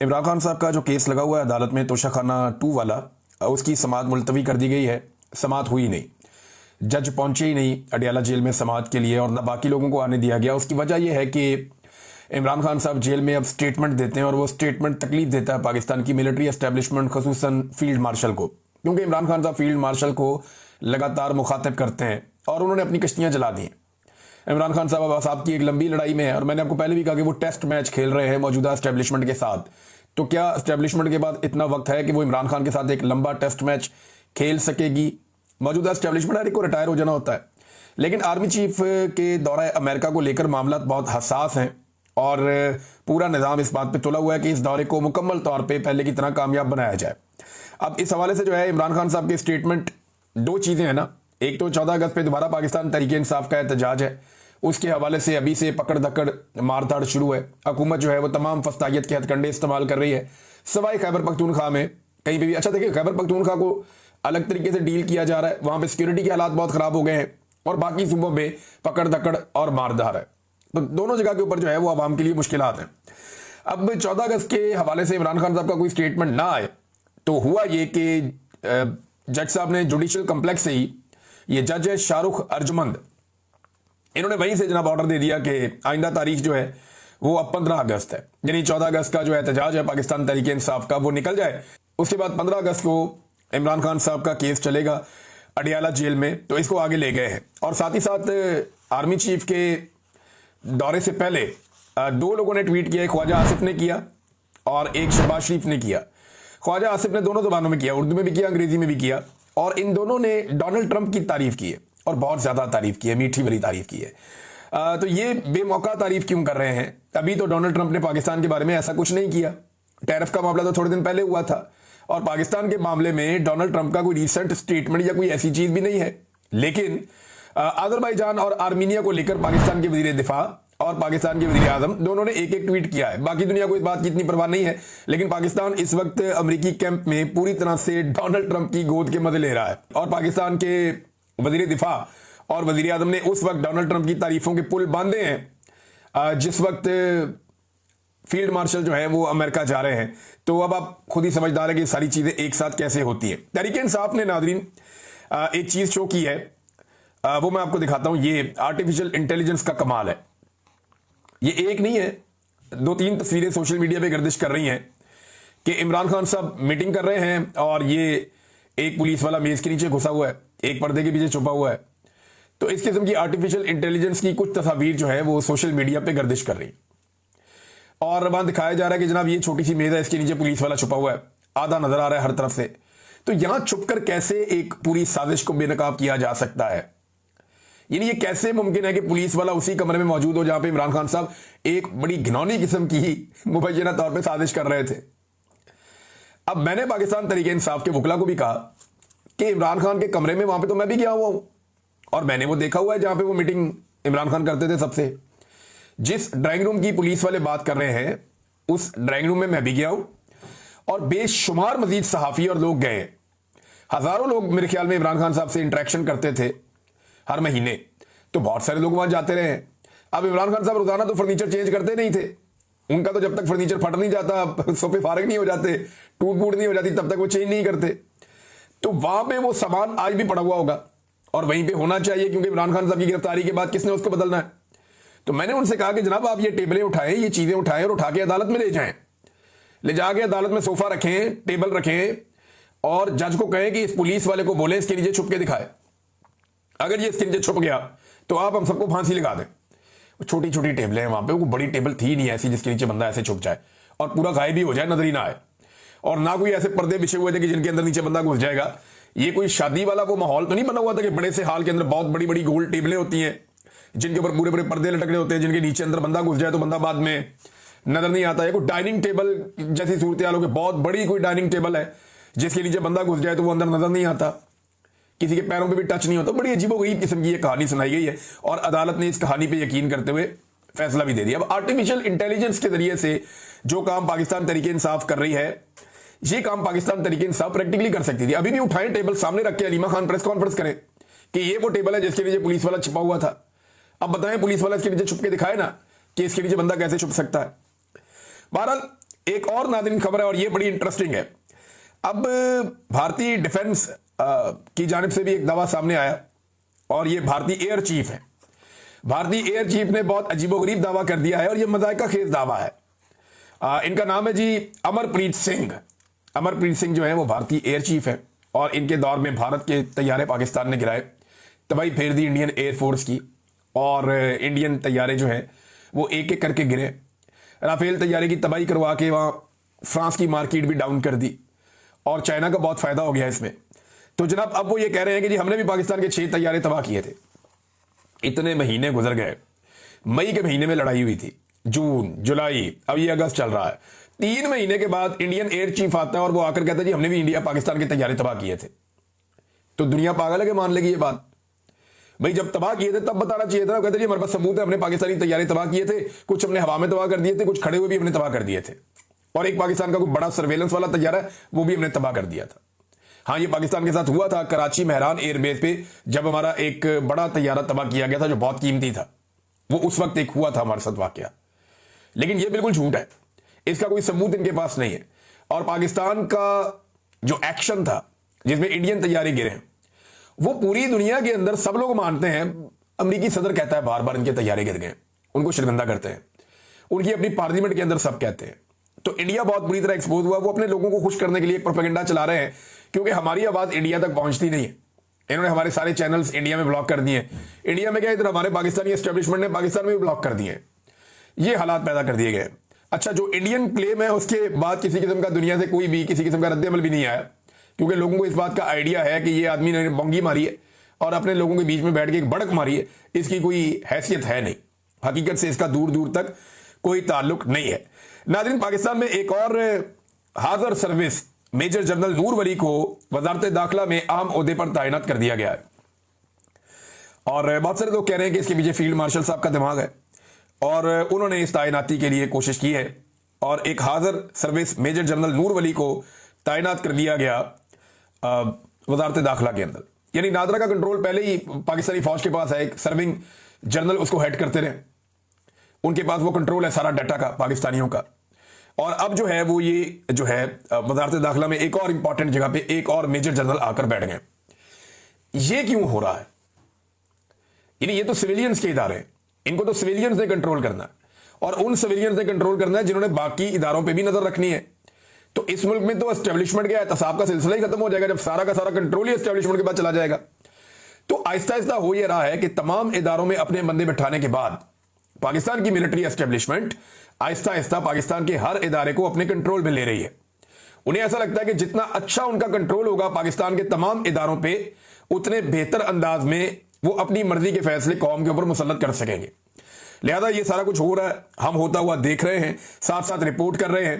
इमरान खान साहब का जो केस लगा हुआ है अदालत में तोशाखाना 2 वाला, उसकी समाअत मुलतवी कर दी गई है। समाअत हुई नहीं, जज पहुंचे ही नहीं अडियाला जेल में समाअत के लिए और न बाकी लोगों को आने दिया गया। उसकी वजह यह है कि इमरान खान साहब जेल में अब स्टेटमेंट देते हैं और वो स्टेटमेंट तकलीफ देता है पाकिस्तान की मिलिट्री एस्टेब्लिशमेंट, खसूसन फील्ड मार्शल को, क्योंकि इमरान खान साहब फील्ड मार्शल को लगातार मुखातिब करते हैं और उन्होंने अपनी कश्तियां जला दी हैं। इमरान खान साहब अब साहब की एक लंबी लड़ाई में है और मैंने आपको पहले भी कहा कि वो टेस्ट मैच खेल रहे हैं मौजूदा एस्टेब्लिशमेंट के साथ। तो क्या एस्टेब्लिशमेंट के बाद इतना वक्त है कि वो इमरान खान के साथ एक लंबा टेस्ट मैच खेल सकेगी? मौजूदा एस्टेब्लिशमेंट हर एक को रिटायर हो जाना होता है, लेकिन आर्मी चीफ के दौरे अमेरिका को लेकर मामला बहुत हसास हैं और पूरा निज़ाम इस बात पे तुला हुआ है कि इस दौरे को मुकम्मल तौर पे पहले की तरह कामयाब बनाया जाए। अब इस हवाले से जो है इमरान खान साहब के स्टेटमेंट, दो चीज़ें हैं ना, एक तो 14 अगस्त पे दोबारा पाकिस्तान तहरीक इंसाफ का एहतजाज है, उसके हवाले से अभी से पकड़ दकड़ मारधाड़ शुरू है। हुकूमत जो है वो तमाम फस्तायत के हथकंडे इस्तेमाल कर रही है, सवाई खैबर पख्तूनख्वा में कहीं भी। अच्छा देखिए, खैबर पख्तूनख्वा को अलग तरीके से डील किया जा रहा है, वहां पे सिक्योरिटी के हालात बहुत खराब हो गए हैं और बाकी सूबों में पकड़ दकड़ और मारधाड़ है। तो दोनों जगह के ऊपर जो है वो आवाम के लिए मुश्किलात हैं। अब 14 अगस्त के हवाले से इमरान खान साहब का कोई स्टेटमेंट ना आए तो हुआ ये कि जज साहब ने जुडिशल कम्प्लेक्स से ही, ये जज है शाहरुख अर्जमंद, इन्होंने वहीं से जनाब ऑर्डर दे दिया कि आइंदा तारीख जो है वो अब 15 अगस्त है, यानी 14 अगस्त का जो एहतजाज है पाकिस्तान तहरीक इंसाफ का वो निकल जाए। उसके बाद 15 अगस्त को इमरान खान साहब का केस चलेगा अडियाला जेल में, तो इसको आगे ले गए हैं। और साथ ही साथ आर्मी चीफ के दौरे से पहले दो लोगों ने ट्वीट किया, ख्वाजा आसिफ ने किया और एक शहबाज शरीफ ने किया। ख्वाजा आसिफ ने दोनों जुबानों में किया, उर्दू में भी किया, अंग्रेजी में भी किया, और इन दोनों ने डोनाल्ड ट्रंप की तारीफ की है और बहुत ज्यादा तारीफ की है, मीठी भरी तारीफ की है। तो ये बेमौका तारीफ क्यों कर रहे हैं? अभी तो डोनाल्ड ट्रंप ने पाकिस्तान के बारे में ऐसा कुछ नहीं किया, टैरिफ का मामला तो थोड़े दिन पहले हुआ था और पाकिस्तान के मामले में डोनाल्ड ट्रंप का कोई रिसेंट स्टेटमेंट या कोई ऐसी चीज भी नहीं है। लेकिन अजरबैजान और आर्मीनिया को लेकर पाकिस्तान के वजीर दिफा और पाकिस्तान के वजीर आजम दोनों ने एक एक ट्वीट किया है। बाकी दुनिया को इस बात की इतनी परवाह नहीं है, लेकिन पाकिस्तान इस वक्त अमेरिकी कैंप में पूरी तरह से डोनाल्ड ट्रंप की गोद के मजे ले रहा है और पाकिस्तान के वजीर दिफा और वजीर आजम ने उस वक्त डोनाल्ड ट्रंप की तारीफों के पुल बांधे हैं जिस वक्त फील्ड मार्शल जो है वो अमेरिका जा रहे हैं। तो अब आप खुद ही समझदार है कि सारी चीजें एक साथ कैसे होती है। तहरीक इंसाफ ने नादरीन एक चीज शो की है, वो मैं आपको दिखाता हूं। ये आर्टिफिशियल इंटेलिजेंस का कमाल है। ये एक नहीं है, 2-3 तस्वीरें सोशल मीडिया पे गर्दिश कर रही हैं कि इमरान खान साहब मीटिंग कर रहे हैं और ये एक पुलिस वाला मेज के नीचे घुसा हुआ है, एक पर्दे के पीछे छुपा हुआ है। तो इस किस्म की आर्टिफिशियल इंटेलिजेंस की कुछ तस्वीर जो है वो सोशल मीडिया पे गर्दिश कर रही और वहां दिखाया जा रहा है कि जनाब ये छोटी सी मेज है, इसके नीचे पुलिस वाला छुपा हुआ है, आधा नजर आ रहा है हर तरफ से। तो यहां छुपकर कैसे एक पूरी साजिश को बेनकाब किया जा सकता है? यानी ये कैसे मुमकिन है कि पुलिस वाला उसी कमरे में मौजूद हो जहां पे इमरान खान साहब एक बड़ी घिनौनी किस्म की मुबैना तौर पर साजिश कर रहे थे। अब मैंने पाकिस्तान तहरीक इंसाफ के वकला को भी कहा कि इमरान खान के कमरे में वहां पे तो मैं भी गया हुआ हूं और मैंने वो देखा हुआ है जहां पे वो मीटिंग इमरान खान करते थे सबसे। जिस ड्राइंग रूम की पुलिस वाले बात कर रहे हैं उस ड्राइंग रूम में मैं भी गया हूं और बेशुमार मजीद सहाफी और लोग गए। हजारों लोग मेरे ख्याल में इमरान खान साहब से इंटरेक्शन करते थे हर महीने, तो बहुत सारे लोग वहां जाते रहे। अब इमरान खान साहब रोजाना तो फर्नीचर चेंज करते नहीं थे, उनका तो जब तक फर्नीचर फट नहीं जाता, सोफे फारग नहीं हो जाते, टूट फूट नहीं हो जाती, तब तक वो चेंज नहीं करते। तो वहां पे वो सामान आज भी पड़ा हुआ होगा और वहीं पे होना चाहिए, क्योंकि इमरान खान साहब की गिरफ्तारी के बाद किसने उसको बदलना है। तो मैंने उनसे कहा कि जनाब आप ये टेबलें उठाएं, ये चीजें उठाएं और उठा के अदालत में ले जाएं, ले जाके अदालत में सोफा रखें, टेबल रखें और जज को कहें कि इस पुलिस वाले को बोले इसके नीचे छुप के दिखाए। अगर ये इसके नीचे छुप गया तो आप हम सबको फांसी लगा दें। छोटी छोटी टेबलें हैं वहां पे, वो बड़ी टेबल थी नहीं ऐसी जिसके नीचे बंदा ऐसे छुप जाए और पूरा गायब भी हो जाए, नजर ही ना आए। और ना कोई ऐसे पर्दे बिछे हुए थे कि जिनके अंदर नीचे बंदा घुस जाएगा। ये कोई शादी वाला वो माहौल तो नहीं बना हुआ था कि बड़े से हाल के अंदर बहुत बड़ी बड़ी गोल टेबलें होती हैं जिनके ऊपर पूरे पूरे पर्दे लटकने होते हैं, जिनके नीचे अंदर बंदा घुस जाए तो बंदा बाद में नजर नहीं आता है। कोई डाइनिंग टेबल जैसी सूरत हाल हो, बहुत बड़ी कोई डाइनिंग टेबल है जिसके नीचे बंदा घुस जाए तो वो अंदर नजर नहीं आता, किसी के पैरों पे भी टच नहीं होता। बड़ी अजीबोगरीब किस्म की ये कहानी सुनाई गई है और अदालत ने इस कहानी पे यकीन करते हुए फैसला भी दे दिया। अब आर्टिफिशियल इंटेलिजेंस के जरिए से जो काम पाकिस्तान तहरीक इंसाफ कर रही है, ये काम पाकिस्तान तहरीक इंसाफ प्रैक्टिकली कर सकती थी। अभी भी उठाएं टेबल सामने रख के अलीमा खान प्रेस कॉन्फ्रेंस करें कि ये वो टेबल है जिसके नीचे पुलिस वाला छिपा हुआ था। अब बताएं पुलिस वाला इसके नीचे छुप के दिखाए ना कि इसके नीचे बंदा कैसे छुप सकता है। बहरहाल एक और नाज़रीन खबर है और ये बड़ी इंटरेस्टिंग है। अब भारतीय डिफेंस की जानिब से भी एक दावा सामने आया और ये भारतीय एयर चीफ है। भारतीय एयर चीफ ने बहुत अजीबोगरीब दावा कर दिया है और ये मज़ाक़ा खेज दावा है। इनका नाम है जी अमरप्रीत सिंह। अमरप्रीत सिंह जो है वो भारतीय एयर चीफ है और इनके दौर में भारत के तैयारे पाकिस्तान ने गिराए, तबाही फेर दी इंडियन एयरफोर्स की और इंडियन तैयारे जो हैं वो एक एक करके गिरे। राफेल तैयारे की तबाही करवा के वहाँ फ्रांस की मार्केट भी डाउन कर दी और चाइना का बहुत फ़ायदा हो गया इसमें। तो जनाब अब वो ये कह रहे हैं कि जी हमने भी पाकिस्तान के 6 तैयारे तबाह किए थे। इतने महीने गुजर गए, मई के महीने में लड़ाई हुई थी, जून जुलाई, अब ये अगस्त चल रहा है। 3 महीने के बाद इंडियन एयर चीफ आता है और वो आकर कहता है जी हमने भी इंडिया पाकिस्तान के तैयारे तबाह किए थे। तो दुनिया पागल है कि मान लेगी ये बात? भाई जब तबाह किए थे तब बताना चाहिए था। कहते जी हमारे पास सबूत है, हमने पाकिस्तानी तैयारे तबाह किए थे, कुछ हमने हवा में तबाह कर दिए थे, कुछ खड़े हुए भी हमने तबाह कर दिए थे, और एक पाकिस्तान का कोई बड़ा सर्वेलेंस वाला तैयारा है वो भी हमने तबाह कर दिया था। हाँ, ये पाकिस्तान के साथ हुआ था कराची मेहरान एयरबेस पे, जब हमारा एक बड़ा तैयारा तबाह किया गया था जो बहुत कीमती था। वो उस वक्त एक हुआ था हमारे साथ वाकया, लेकिन ये बिल्कुल झूठ है, इसका कोई सबूत इनके पास नहीं है। और पाकिस्तान का जो एक्शन था जिसमें इंडियन तैयारे गिरे हैं वो पूरी दुनिया के अंदर सब लोग मानते हैं। अमेरिकी सदर कहता है बार बार इनके तैयारे गिर गए, उनको शर्मिंदा करते हैं, उनकी अपनी पार्लियामेंट के अंदर सब कहते हैं। तो इंडिया बहुत बुरी तरह एक्सपोज हुआ। वो अपने लोगों को खुश करने के लिए प्रोपेगेंडा चला रहे हैं क्योंकि हमारी आवाज इंडिया तक पहुंचती नहीं है। इन्होंने हमारे सारे चैनल्स इंडिया में ब्लॉक कर दिए। इंडिया में क्या, इधर हमारे पाकिस्तानी एस्टेब्लिशमेंट ने पाकिस्तान में भी ब्लॉक कर दिए। ये हालात पैदा कर दिए गए। अच्छा, जो इंडियन क्लेम है उसके बाद किसी किस्म का दुनिया से कोई भी किसी किस्म का रद्द-ए-अमल भी नहीं आया, क्योंकि लोगों को इस बात का आइडिया है कि ये आदमी ने बंगी मारी है और अपने लोगों के बीच में बैठ के एक बड़क मारी है, इसकी कोई हैसियत है नहीं। हकीकत से इसका दूर दूर तक कोई ताल्लुक नहीं है। नाज़रीन, पाकिस्तान में एक और हाज़र सर्विस मेजर जनरल नूर वली को वजारत दाखिला में अहम ओहदे पर तैनात कर दिया गया है और बहुत सारे लोग कह रहे हैं कि इसके पीछे फील्ड मार्शल साहब का दिमाग है और उन्होंने इस तैनाती के लिए कोशिश की है और एक हाज़र सर्विस मेजर जनरल नूर वली को तैनात कर दिया गया वजारत दाखिला के अंदर। यानी नादरा का कंट्रोल पहले ही पाकिस्तानी फौज के पास है, एक सर्विंग जनरल उसको हेड करते रहे, उनके पास वो कंट्रोल है सारा डाटा का पाकिस्तानियों का। और अब जो है वो ये जो है वजारत दाखिला में एक और इंपॉर्टेंट जगह पे एक और मेजर जनरल आकर बैठ गए। ये क्यों हो रहा है? यानी ये तो सिविलियंस के इदारे हैं, इनको तो सिविलियंस ने कंट्रोल करना है और उन सिविलियंस ने कंट्रोल करना है जिन्होंने बाकी इदारों पर भी नजर रखनी है। तो इस मुल्क में तो एस्टेब्लिशमेंट का एहतसाब का सिलसिला ही खत्म हो जाएगा जब सारा का सारा कंट्रोल ही एस्टेब्लिशमेंट के बाद चला जाएगा। तो आहिस्ता आहिस्ता हो यह रहा है कि तमाम इदारों में अपने बंदे बिठाने के बाद पाकिस्तान की मिलिट्री एस्टेब्लिशमेंट आहिस्ता आहिस्ता पाकिस्तान के हर इदारे को अपने कंट्रोल में ले रही है। उन्हें ऐसा लगता है कि जितना अच्छा उनका कंट्रोल होगा पाकिस्तान के तमाम इदारों पे, उतने बेहतर अंदाज में वो अपनी मर्जी के फैसले कौम के ऊपर मुसल्लत कर सकेंगे। लिहाजा ये सारा कुछ हो रहा है, हम होता हुआ देख रहे हैं, साथ साथ रिपोर्ट कर रहे हैं।